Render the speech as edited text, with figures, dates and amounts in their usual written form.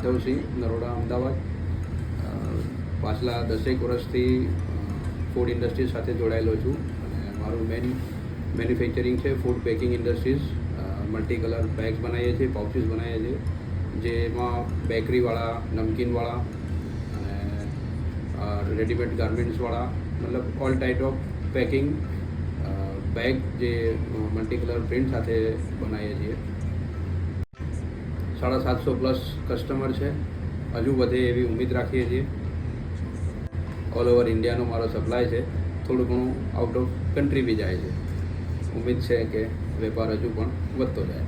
માધવસિંહ, નરોડા, અમદાવાદ. પાછલા 10 વર્ષથી food industry સાથે જોડાયેલો છું અને મારું મેન્યુફેક્ચરિંગ છે food packing industries. Multi colour bags બનાવીએ છીએ, પાઉચીસ બનાવીએ છીએ, જેમાં બેકરીવાળા, નમકીનવાળા અને રેડીમેડ ગાર્મેન્ટ્સવાળા, મતલબ all type of packing bag જે મલ્ટી કલર પ્રિન્ટ સાથે બનાવીએ છીએ. 750+ કસ્ટમર છે. હજુ વધે એવી ઉમ્મીદ રાખીએ છીએ. ઓલ ઓવર ઇન્ડિયાનો મારો સપ્લાય છે. થોડું ઘણું આઉટ ઓફ કન્ટ્રી બી જાય છે. ઉમ્મીદ છે કે વેપાર હજુ પણ વધતો જાય.